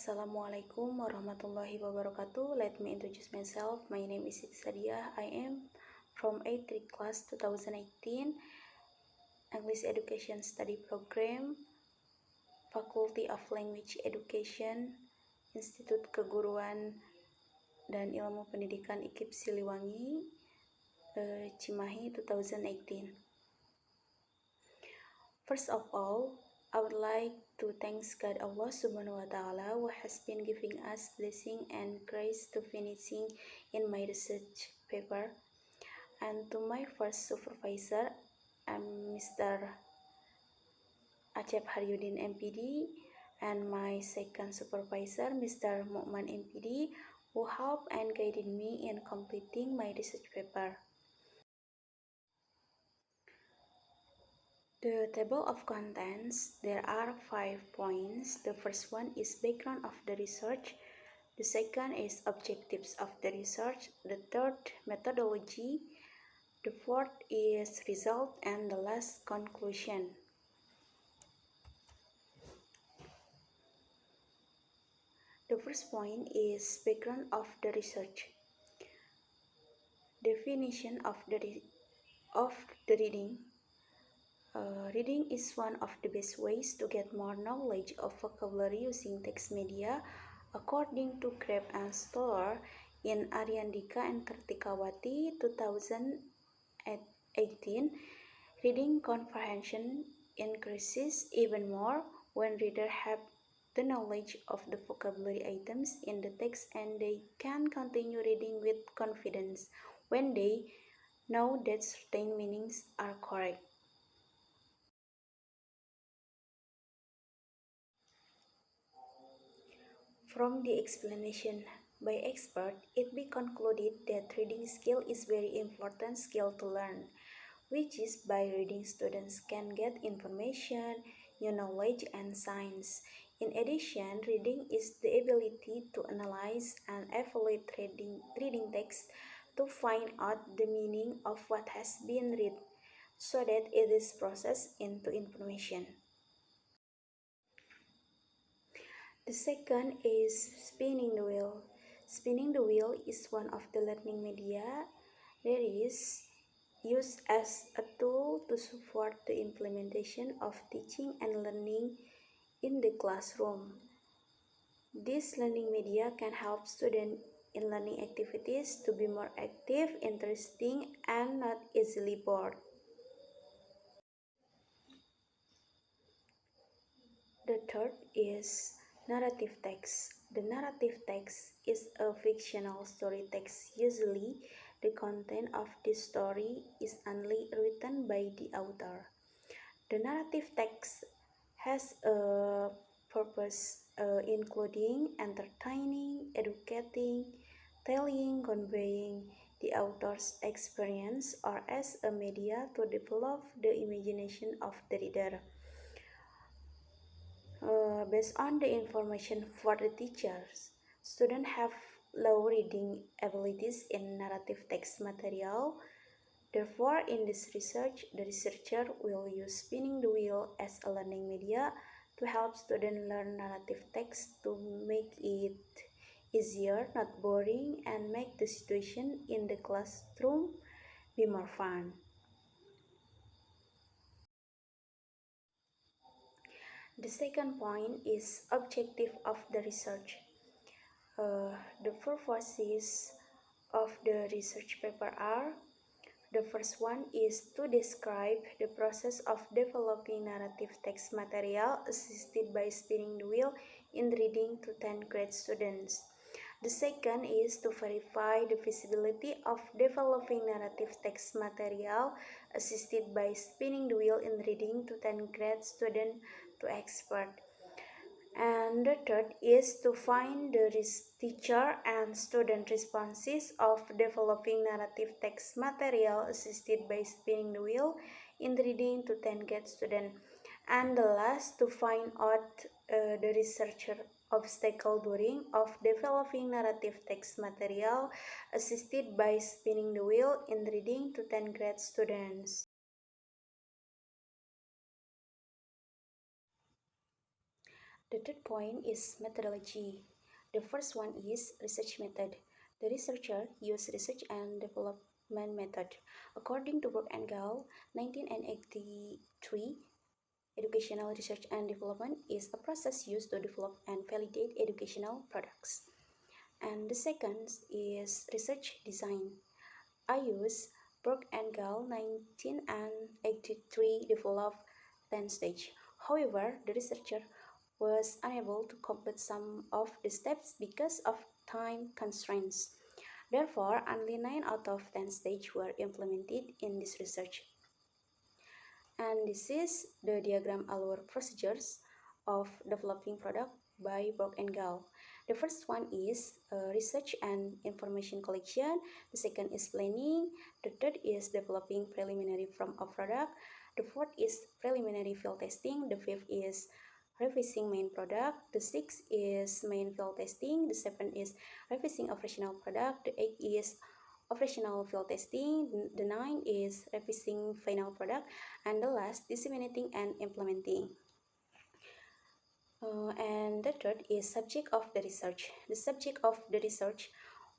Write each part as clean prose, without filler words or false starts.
Assalamualaikum warahmatullahi wabarakatuh. Let me introduce myself. My name is Siti Sadia. I am from 8th class 2018 English Education Study Program, Faculty of Language Education, Institut Keguruan dan Ilmu Pendidikan IKIP Siliwangi, Cimahi 2018. First of all, I would like to thank God Allah Subhanahu wa Ta'ala who has been giving us blessing and grace to finishing in my research paper, and to my first supervisor, Mr. Acep Haryudin MPD, and my second supervisor, Mr. Mu'man MPD, who helped and guided me in completing my research paper. The table of contents, there are 5 points. The first one is background of the research. The second is objectives of the research. The third, methodology. The fourth is result, and the last, conclusion. The first point is background of the research. Definition of the reading. Reading is one of the best ways to get more knowledge of vocabulary using text media. According to Greb and Stoller in Aryandika and Kartikawati 2018, reading comprehension increases even more when readers have the knowledge of the vocabulary items in the text, and they can continue reading with confidence when they know that certain meanings are correct. From the explanation by expert, it be concluded that reading skill is very important skill to learn, which is by reading students can get information, new knowledge, and science. In addition, reading is the ability to analyze and evaluate reading text to find out the meaning of what has been read, so that it is processed into information. The second is spinning the wheel. Spinning the wheel is one of the learning media that is used as a tool to support the implementation of teaching and learning in the classroom. This learning media can help students in learning activities to be more active, interesting, and not easily bored. The third is narrative text. The narrative text is a fictional story text. Usually, the content of this story is only written by the author. The narrative text has a purpose including entertaining, educating, telling, conveying the author's experience, or as a media to develop the imagination of the reader. Based on the information for the teachers, students have low reading abilities in narrative text material. Therefore, in this research, the researcher will use spinning the wheel as a learning media to help students learn narrative text to make it easier, not boring, and make the situation in the classroom be more fun. The second point is objective of the research. The purposes of the research paper are: the first one is to describe the process of developing narrative text material assisted by spinning the wheel in reading to 10th grade students. The second is to verify the feasibility of developing narrative text material assisted by spinning the wheel in reading to 10th grade students to expert. And the third is to find the teacher and student responses of developing narrative text material assisted by spinning the wheel in reading to 10th grade student. And the last, to find out the researcher obstacle during of developing narrative text material assisted by spinning the wheel in reading to 10th grade students. The third point is methodology. The first one is research method. The researcher used research and development method. According to Brook and Gall, 1983, educational research and development is a process used to develop and validate educational products. And the second is research design. I use Brook and Gall 1983 developed 10 stage. However, the researcher was unable to complete some of the steps because of time constraints. Therefore, only 9 out of 10 stages were implemented in this research. And this is the diagram our procedures of developing product by Brock and Gall. The first one is research and information collection. The second is planning. The third is developing preliminary from a product. The fourth is preliminary field testing. The fifth is revising main product. The sixth is main field testing. The seventh is revising operational product. The eighth is operational field testing. The ninth is revising final product. And the last, disseminating and implementing. And the third is subject of the research. The subject of the research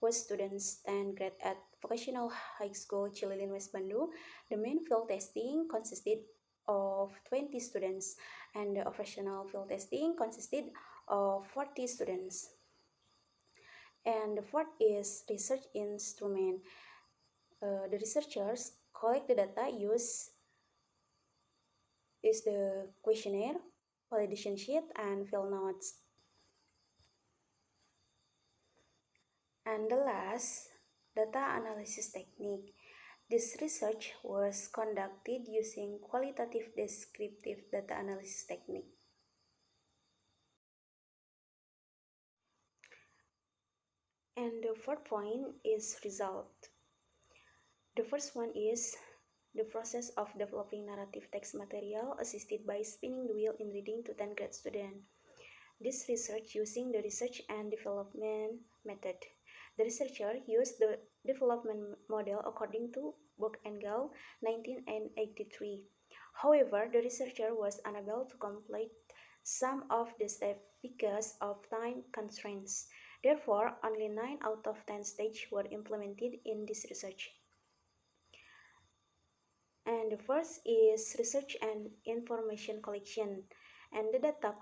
was students 10th grade at Vocational High School Cililin, West Bandung. The main field testing consisted of 20 students and the operational field testing consisted of 40 students. And the fourth is research instrument. The researchers collect the data used is the questionnaire, validation sheet, and field notes. And the last, data analysis technique. This research was conducted using qualitative descriptive data analysis technique. And the fourth point is result. The first one is the process of developing narrative text material assisted by spinning the wheel in reading to 10th grade students. This research using the research and development method. The researcher used the development model according to Brook and Gall 1983. However, the researcher was unable to complete some of the steps because of time constraints. Therefore, only 9 out of 10 stages were implemented in this research. And the first is research and information collection. And the data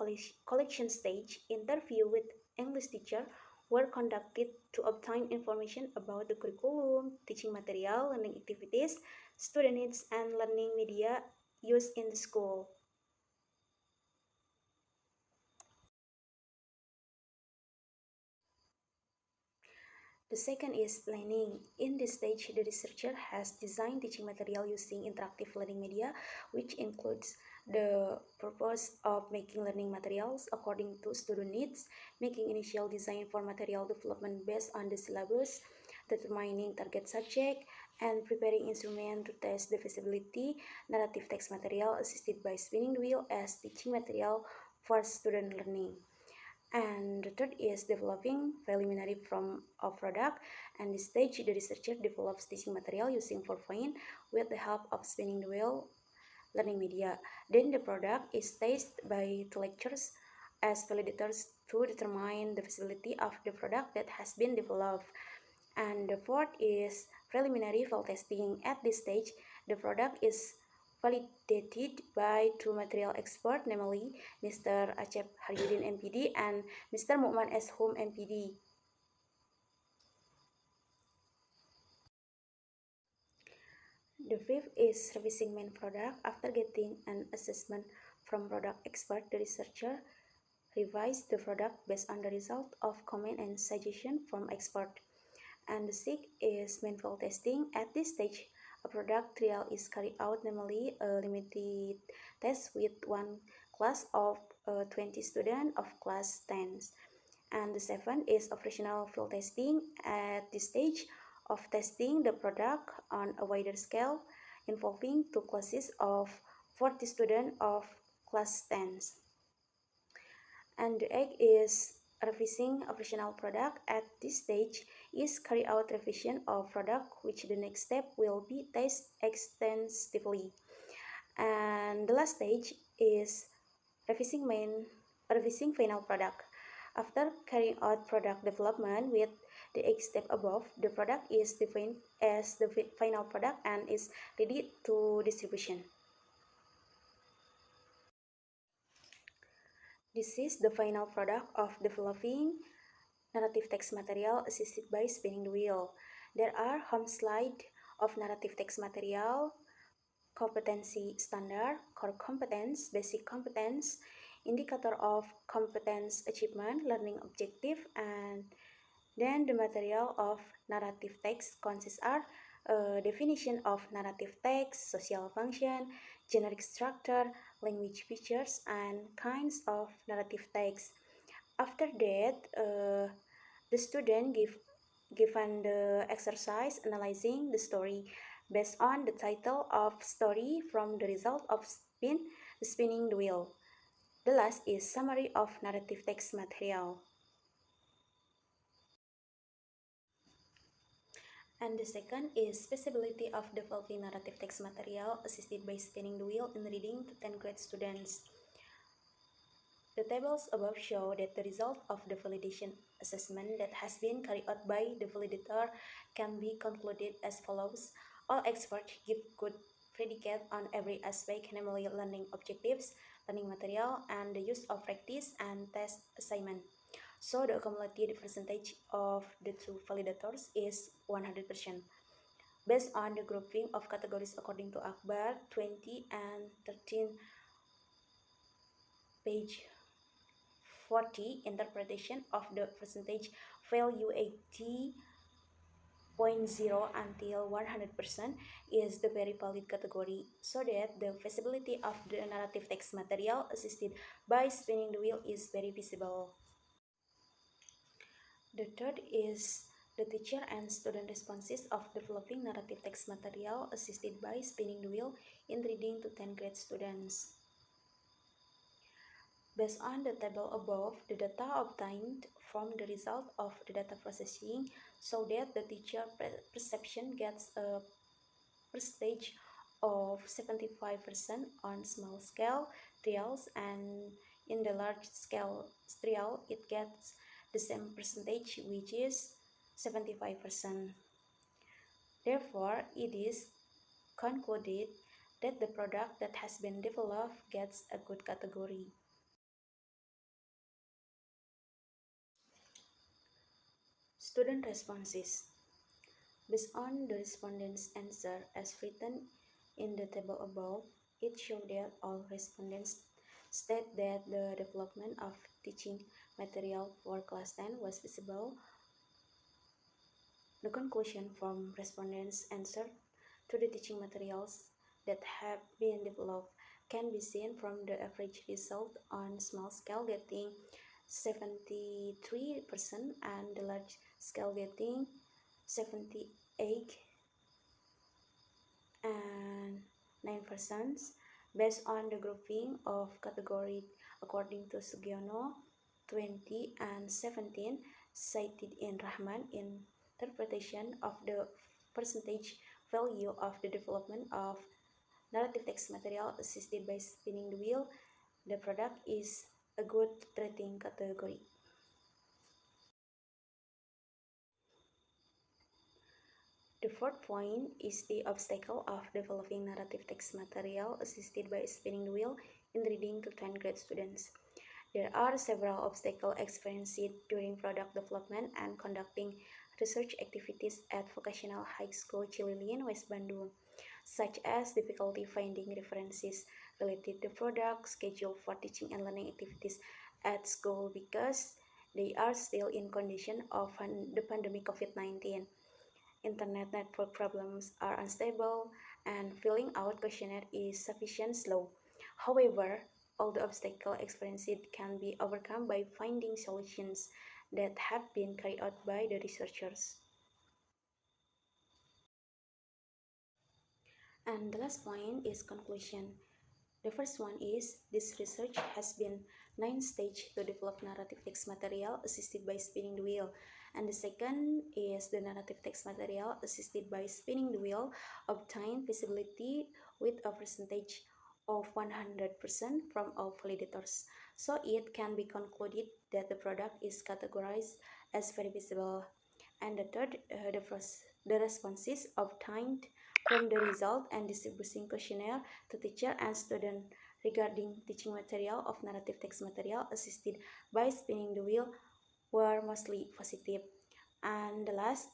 collection stage, interview with English teacher were conducted to obtain information about the curriculum, teaching material, learning activities, student needs, and learning media used in the school. The second is planning. In this stage, the researcher has designed teaching material using interactive learning media, which includes the purpose of making learning materials according to student needs, making initial design for material development based on the syllabus, determining target subject, and preparing instrument to test the feasibility, narrative text material assisted by spinning the wheel as teaching material for student learning. And the third is developing preliminary from a product. And this stage, the researcher develops teaching material using PowerPoint with the help of spinning the wheel learning media. Then the product is tested by two lecturers as validators to determine the feasibility of the product that has been developed. And the fourth is preliminary field testing. At this stage, the product is validated by two material experts, namely Mr. Acep Haryudin MPD and Mr. Mukman S. Hum MPD. The fifth is revising main product. After getting an assessment from product expert, the researcher revised the product based on the result of comment and suggestion from expert. And the sixth is main field testing. At this stage, a product trial is carried out, namely a limited test with one class of 20 students of class 10. And the seventh is operational field testing. At this stage of testing the product on a wider scale, involving two classes of 40 students of class 10. And the eighth is revising operational product. At this stage is carry out revision of product, which the next step will be test extensively. And the last stage is revising main revising final product. After carrying out product development with the 8 step above, the product is defined as the final product and is ready to distribution. This is the final product of developing narrative text material assisted by spinning the wheel. There are home slide of narrative text material, competency standard, core competence, basic competence, indicator of competence achievement, learning objective, and then the material of narrative text consists are definition of narrative text, social function, generic structure, language features, and kinds of narrative text. After that, the student given the exercise analyzing the story based on the title of story from the result of spinning the wheel. The last is summary of narrative text material. And the second is feasibility of developing narrative text material assisted by spinning the wheel in reading to 10th grade students. The tables above show that the result of the validation assessment that has been carried out by the validator can be concluded as follows. All experts give good predicate on every aspect, namely learning objectives, learning material, and the use of practice and test assignment. So the accumulated percentage of the two validators is 100%. Based on the grouping of categories according to Akbar 20 and 13, page 40, interpretation of the percentage value 80.0 until 100% is the very valid category, so that the feasibility of the narrative text material assisted by spinning the wheel is very visible. The third is the teacher and student responses of developing narrative text material assisted by spinning the wheel in reading to 10th grade students. Based on the table above, the data obtained from the result of the data processing so that the teacher perception gets a percentage of 75% on small scale trials, and in the large scale trial it gets the same percentage, which is 75%. Therefore, it is concluded that the product that has been developed gets a good category. Student responses. Based on the respondents' answer as written in the table above, it showed that all respondents state that the development of teaching material for class 10 was visible. The conclusion from respondents' answer to the teaching materials that have been developed can be seen from the average result on small scale getting 73% and the large scale getting 78 and 9% based on the grouping of category according to Sugiono 20 and 17 cited in Rahman interpretation of the percentage value of the development of narrative text material assisted by spinning the wheel. The product is a good rating category. The fourth point is the obstacle of developing narrative text material assisted by spinning the wheel in reading to 10th grade students. There are several obstacles experienced during product development and conducting research activities at Vocational High School Cililin, West Bandung, such as difficulty finding references related to product, schedule for teaching and learning activities at school because they are still in condition of the pandemic COVID-19. Internet network problems are unstable, and filling out questionnaire is sufficient slow. However, all the obstacles experienced can be overcome by finding solutions that have been carried out by the researchers. And the last point is conclusion. The first one is this research has been 9 stages to develop narrative text material assisted by spinning the wheel. And the second is the narrative text material assisted by spinning the wheel obtained visibility with a percentage of 100% from all validators. So it can be concluded that the product is categorized as very visible. And the third, the responses obtained from the result and distributing questionnaire to teacher and student regarding teaching material of narrative text material assisted by spinning the wheel were mostly positive. And the last,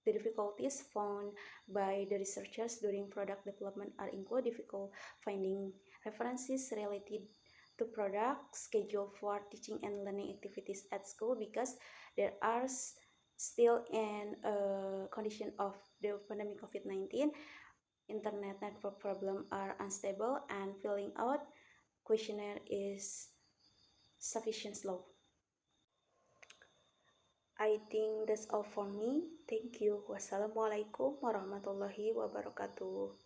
the difficulties found by the researchers during product development are include difficult finding references related to product schedule for teaching and learning activities at school because there are still in a condition of the pandemic COVID-19. Internet network problem are unstable and filling out questionnaire is sufficient slow. I think that's all for me. Thank you. Wassalamualaikum warahmatullahi wabarakatuh.